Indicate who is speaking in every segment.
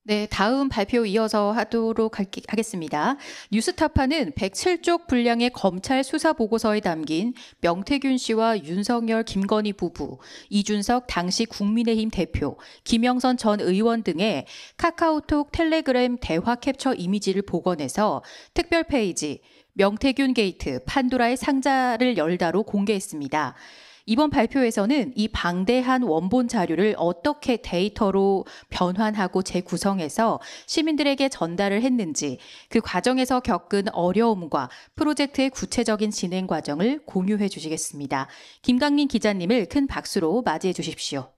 Speaker 1: 네, 다음 발표 이어서 하겠습니다. 뉴스타파는 107쪽 분량의 검찰 수사 보고서에 담긴 명태균 씨와 윤석열, 김건희 부부, 이준석 당시 국민의힘 대표, 김영선 전 의원 등의 카카오톡, 텔레그램 대화 캡처 이미지를 복원해서 특별 페이지 명태균 게이트 판도라의 상자를 열다로 공개했습니다. 이번 발표에서는 이 방대한 원본 자료를 어떻게 데이터로 변환하고 재구성해서 시민들에게 전달을 했는지, 그 과정에서 겪은 어려움과 프로젝트의 구체적인 진행 과정을 공유해 주시겠습니다. 김강민 기자님을 큰 박수로 맞이해 주십시오.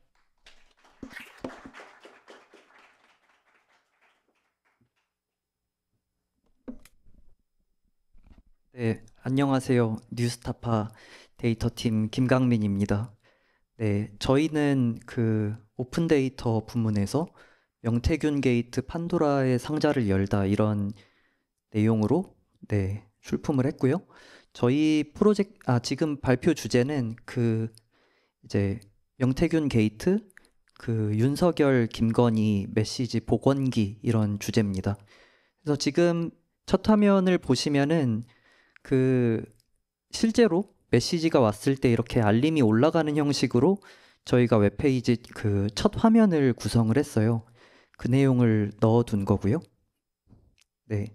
Speaker 2: 네, 안녕하세요. 뉴스타파 데이터팀 김강민입니다. 네, 저희는 그 오픈 데이터 부문에서 명태균 게이트 판도라의 상자를 열다 이런 내용으로 출품을 했고요. 지금 발표 주제는 이제 명태균 게이트, 윤석열, 김건희 메시지 복원기 이런 주제입니다. 그래서 지금 첫 화면을 보시면은 실제로 메시지가 왔을 때 이렇게 알림이 올라가는 형식으로 저희가 웹페이지 첫 화면을 구성을 했어요. 그 내용을 넣어둔 거고요. 네.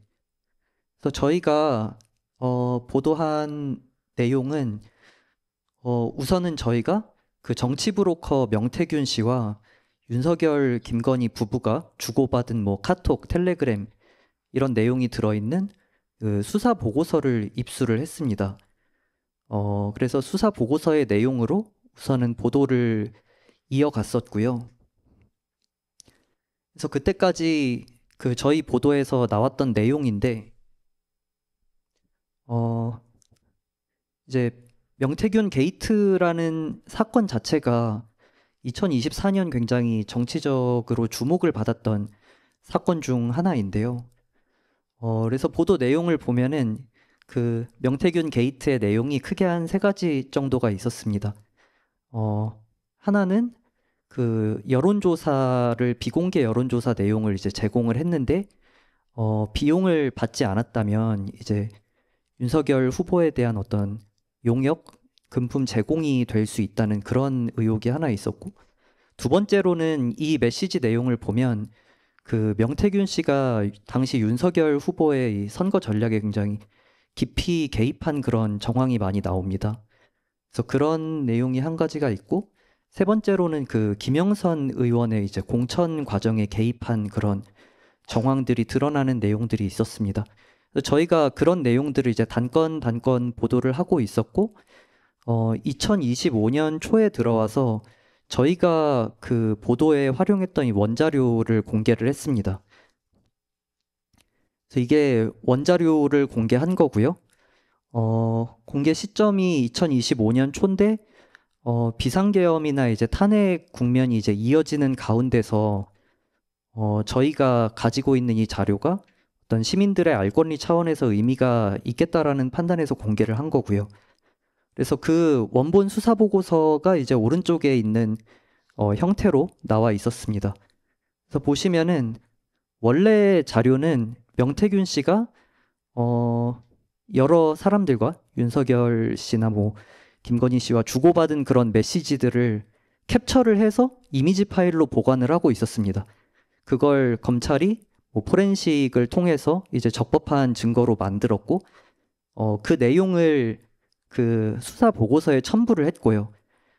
Speaker 2: 그래서 저희가 보도한 내용은 우선은 저희가 그 정치 브로커 명태균 씨와 윤석열, 김건희 부부가 주고받은 뭐 카톡, 텔레그램 이런 내용이 들어있는 그 수사 보고서를 입수를 했습니다. 그래서 수사 보고서의 내용으로 우선은 보도를 이어갔었고요. 그래서 그때까지 저희 보도에서 나왔던 내용인데, 이제 명태균 게이트라는 사건 자체가 2024년 굉장히 정치적으로 주목을 받았던 사건 중 하나인데요. 그래서 보도 내용을 보면은 명태균 게이트의 내용이 크게 한 세 가지 정도가 있었습니다. 하나는 비공개 여론조사 내용을 이제 제공을 했는데, 비용을 받지 않았다면 이제 윤석열 후보에 대한 어떤 용역, 금품 제공이 될 수 있다는 그런 의혹이 하나 있었고, 두 번째로는 이 메시지 내용을 보면 명태균 씨가 당시 윤석열 후보의 이 선거 전략에 굉장히 깊이 개입한 그런 정황이 많이 나옵니다. 그래서 그런 내용이 한 가지가 있고, 세 번째로는 김영선 의원의 이제 공천 과정에 개입한 그런 정황들이 드러나는 내용들이 있었습니다. 그래서 저희가 그런 내용들을 이제 단건 보도를 하고 있었고, 2025년 초에 들어와서 저희가 보도에 활용했던 이 원자료를 공개를 했습니다. 그래서 이게 원자료를 공개한 거고요. 공개 시점이 2025년 초인데, 비상계엄이나 이제 탄핵 국면이 이제 이어지는 가운데서 저희가 가지고 있는 이 자료가 어떤 시민들의 알 권리 차원에서 의미가 있겠다라는 판단에서 공개를 한 거고요. 그래서 원본 수사 보고서가 이제 오른쪽에 있는 형태로 나와 있었습니다. 그래서 보시면은 원래 자료는 명태균 씨가 여러 사람들과 윤석열 씨나 뭐 김건희 씨와 주고받은 그런 메시지들을 캡처를 해서 이미지 파일로 보관을 하고 있었습니다. 그걸 검찰이 뭐 포렌식을 통해서 이제 적법한 증거로 만들었고, 그 내용을 수사 보고서에 첨부를 했고요.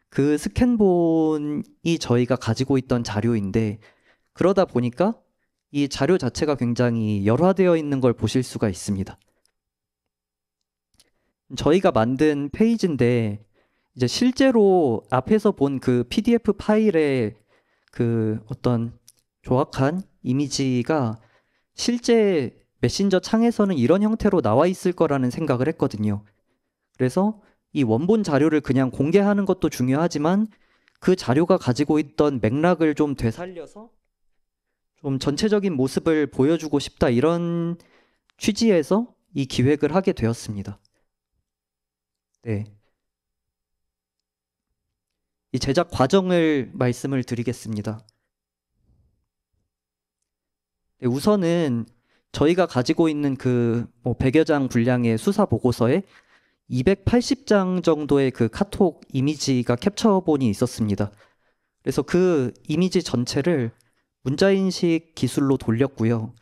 Speaker 2: 그 스캔본이 저희가 가지고 있던 자료인데, 그러다 보니까 이 자료 자체가 굉장히 열화되어 있는 걸 보실 수가 있습니다. 저희가 만든 페이지인데, 이제 실제로 앞에서 본 PDF 파일의 어떤 조악한 이미지가 실제 메신저 창에서는 이런 형태로 나와 있을 거라는 생각을 했거든요. 그래서 이 원본 자료를 그냥 공개하는 것도 중요하지만 그 자료가 가지고 있던 맥락을 좀 되살려서 좀 전체적인 모습을 보여주고 싶다, 이런 취지에서 이 기획을 하게 되었습니다. 네. 이 제작 과정을 말씀을 드리겠습니다. 네, 우선은 저희가 가지고 있는 그 뭐 100여 장 분량의 수사 보고서에 280장 정도의 그 카톡 이미지가 캡처본이 있었습니다. 그래서 그 이미지 전체를 문자인식 기술로 돌렸고요.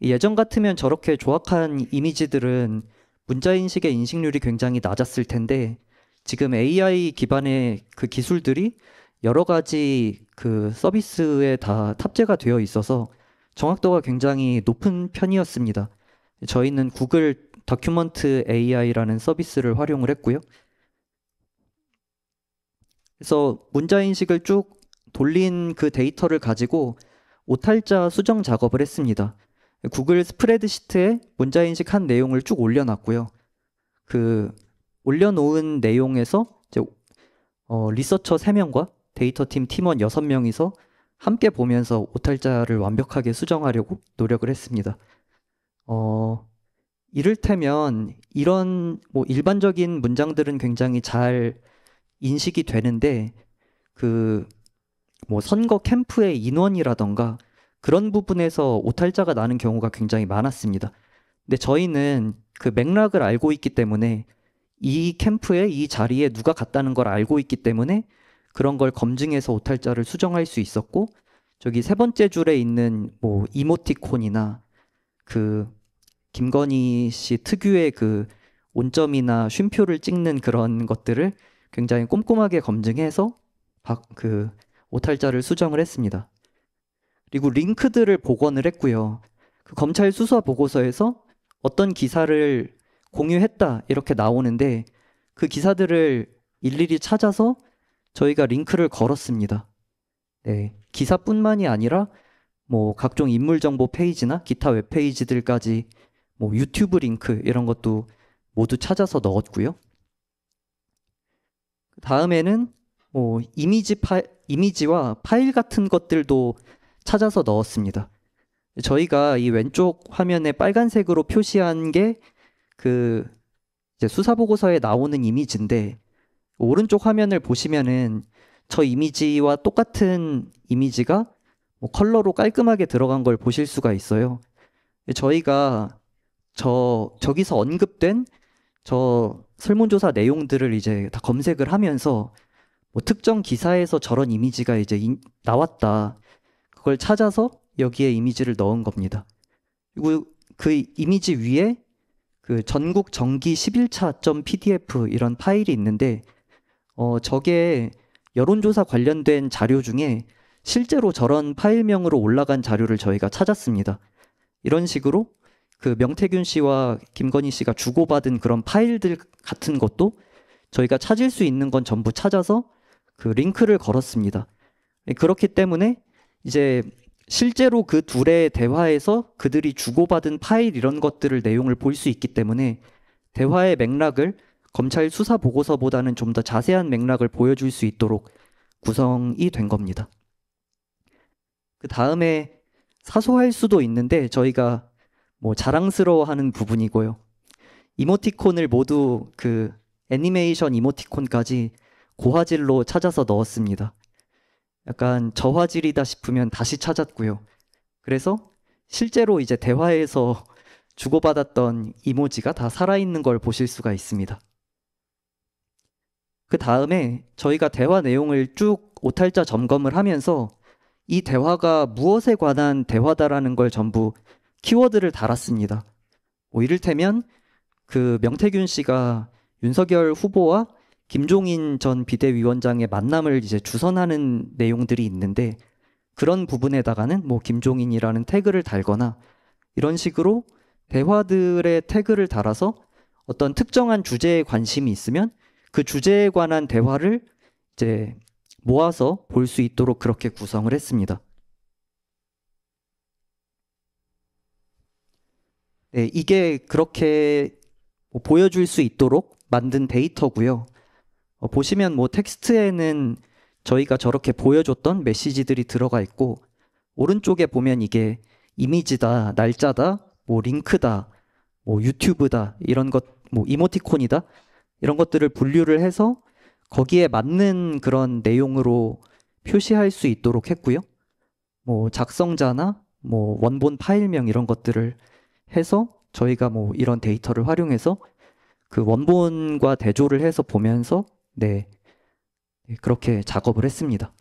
Speaker 2: 예전 같으면 저렇게 조악한 이미지들은 문자인식의 인식률이 굉장히 낮았을 텐데 지금 AI 기반의 그 기술들이 여러 가지 그 서비스에 다 탑재가 되어 있어서 정확도가 굉장히 높은 편이었습니다. 저희는 구글 다큐먼트 AI라는 서비스를 활용을 했고요. 그래서 문자인식을 쭉 돌린 그 데이터를 가지고 오탈자 수정 작업을 했습니다. 구글 스프레드시트에 문자인식한 내용을 쭉 올려놨고요. 그 올려놓은 내용에서 이제 리서처 3명과 데이터팀 팀원 6명이서 함께 보면서 오탈자를 완벽하게 수정하려고 노력을 했습니다. 이를테면 이런 뭐 일반적인 문장들은 굉장히 잘 인식이 되는데 그 뭐 선거 캠프의 인원이라던가 그런 부분에서 오탈자가 나는 경우가 굉장히 많았습니다. 근데 저희는 그 맥락을 알고 있기 때문에 이 캠프에 이 자리에 누가 갔다는 걸 알고 있기 때문에 그런 걸 검증해서 오탈자를 수정할 수 있었고 저기 세 번째 줄에 있는 뭐 이모티콘이나 그 김건희 씨 특유의 그 온점이나 쉼표를 찍는 그런 것들을 굉장히 꼼꼼하게 검증해서 그 오탈자를 수정을 했습니다. 그리고 링크들을 복원을 했고요. 그 검찰 수사 보고서에서 어떤 기사를 공유했다 이렇게 나오는데 그 기사들을 일일이 찾아서 저희가 링크를 걸었습니다. 네, 기사뿐만이 아니라 뭐 각종 인물 정보 페이지나 기타 웹페이지들까지 뭐 유튜브 링크 이런 것도 모두 찾아서 넣었고요. 다음에는 뭐 이미지와 파일 같은 것들도 찾아서 넣었습니다. 저희가 이 왼쪽 화면에 빨간색으로 표시한 게 그 이제 수사 보고서에 나오는 이미지인데 오른쪽 화면을 보시면은 저 이미지와 똑같은 이미지가 뭐 컬러로 깔끔하게 들어간 걸 보실 수가 있어요. 저희가 저기서 언급된 저 설문조사 내용들을 이제 다 검색을 하면서 뭐 특정 기사에서 저런 이미지가 이제 나왔다. 그걸 찾아서 여기에 이미지를 넣은 겁니다. 그리고 그 이미지 위에 그 전국 정기 11차.pdf 이런 파일이 있는데 저게 여론조사 관련된 자료 중에 실제로 저런 파일명으로 올라간 자료를 저희가 찾았습니다. 이런 식으로 그 명태균 씨와 김건희 씨가 주고받은 그런 파일들 같은 것도 저희가 찾을 수 있는 건 전부 찾아서 그 링크를 걸었습니다. 그렇기 때문에 이제 실제로 그 둘의 대화에서 그들이 주고받은 파일 이런 것들을 내용을 볼 수 있기 때문에 대화의 맥락을 검찰 수사 보고서보다는 좀 더 자세한 맥락을 보여줄 수 있도록 구성이 된 겁니다. 그 다음에 사소할 수도 있는데 저희가 뭐 자랑스러워하는 부분이고요. 이모티콘을 모두 그 애니메이션 이모티콘까지 고화질로 찾아서 넣었습니다. 약간 저화질이다 싶으면 다시 찾았고요. 그래서 실제로 이제 대화에서 주고받았던 이모지가 다 살아있는 걸 보실 수가 있습니다. 그 다음에 저희가 대화 내용을 쭉 오탈자 점검을 하면서 이 대화가 무엇에 관한 대화다라는 걸 전부 키워드를 달았습니다. 뭐 이를테면 그 명태균 씨가 윤석열 후보와 김종인 전 비대위원장의 만남을 이제 주선하는 내용들이 있는데 그런 부분에다가는 뭐 김종인이라는 태그를 달거나 이런 식으로 대화들의 태그를 달아서 어떤 특정한 주제에 관심이 있으면 그 주제에 관한 대화를 이제 모아서 볼 수 있도록 그렇게 구성을 했습니다. 네, 이게 그렇게 뭐 보여줄 수 있도록 만든 데이터고요. 보시면 뭐 텍스트에는 저희가 저렇게 보여줬던 메시지들이 들어가 있고 오른쪽에 보면 이게 이미지다, 날짜다, 뭐 링크다, 뭐 유튜브다 이런 것, 뭐 이모티콘이다 이런 것들을 분류를 해서 거기에 맞는 그런 내용으로 표시할 수 있도록 했고요. 뭐 작성자나 뭐 원본 파일명 이런 것들을 해서 저희가 뭐 이런 데이터를 활용해서 그 원본과 대조를 해서 보면서 네, 그렇게 작업을 했습니다.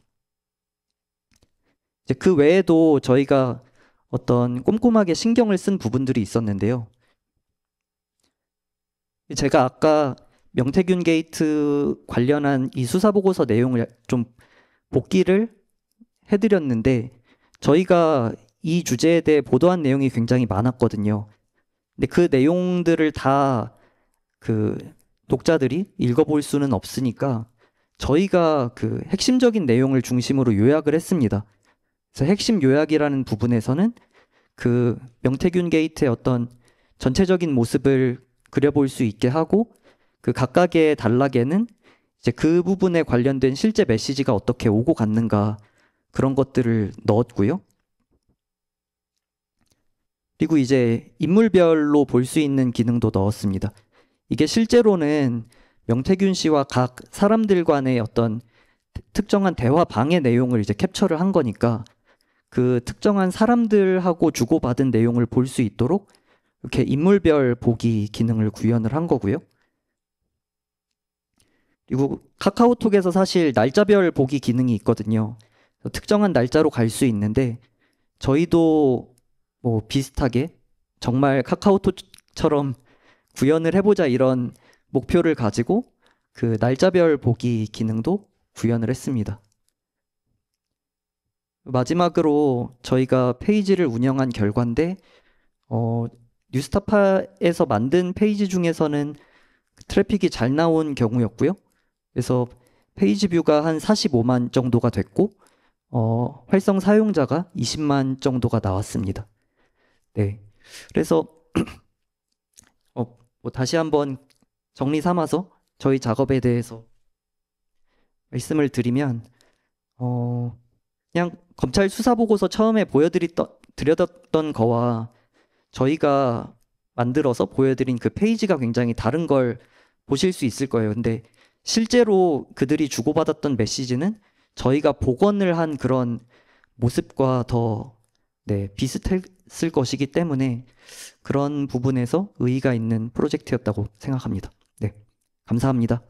Speaker 2: 이제 그 외에도 저희가 어떤 꼼꼼하게 신경을 쓴 부분들이 있었는데요. 제가 아까 명태균 게이트 관련한 이 수사 보고서 내용을 좀 복기를 해드렸는데 저희가 이 주제에 대해 보도한 내용이 굉장히 많았거든요. 근데 그 내용들을 다 그 독자들이 읽어볼 수는 없으니까 저희가 그 핵심적인 내용을 중심으로 요약을 했습니다. 그래서 핵심 요약이라는 부분에서는 그 명태균 게이트의 어떤 전체적인 모습을 그려볼 수 있게 하고 그 각각의 단락에는 이제 그 부분에 관련된 실제 메시지가 어떻게 오고 갔는가 그런 것들을 넣었고요. 그리고 이제 인물별로 볼 수 있는 기능도 넣었습니다. 이게 실제로는 명태균 씨와 각 사람들 간의 어떤 특정한 대화 방해 내용을 이제 캡처를 한 거니까 그 특정한 사람들하고 주고받은 내용을 볼 수 있도록 이렇게 인물별 보기 기능을 구현을 한 거고요. 그리고 카카오톡에서 사실 날짜별 보기 기능이 있거든요. 특정한 날짜로 갈 수 있는데 저희도 뭐 비슷하게 정말 카카오톡처럼 구현을 해보자 이런 목표를 가지고 그 날짜별 보기 기능도 구현을 했습니다. 마지막으로 저희가 페이지를 운영한 결과인데 뉴스타파에서 만든 페이지 중에서는 트래픽이 잘 나온 경우였고요. 그래서 페이지 뷰가 한 45만 정도가 됐고 활성 사용자가 20만 정도가 나왔습니다. 네, 그래서 뭐 다시 한번 정리 삼아서 저희 작업에 대해서 말씀을 드리면 그냥 검찰 수사 보고서 처음에 드렸던 거와 저희가 만들어서 보여드린 그 페이지가 굉장히 다른 걸 보실 수 있을 거예요. 근데 실제로 그들이 주고받았던 메시지는 저희가 복원을 한 그런 모습과 더 비슷했을 것이기 때문에 그런 부분에서 의의가 있는 프로젝트였다고 생각합니다. 네, 감사합니다.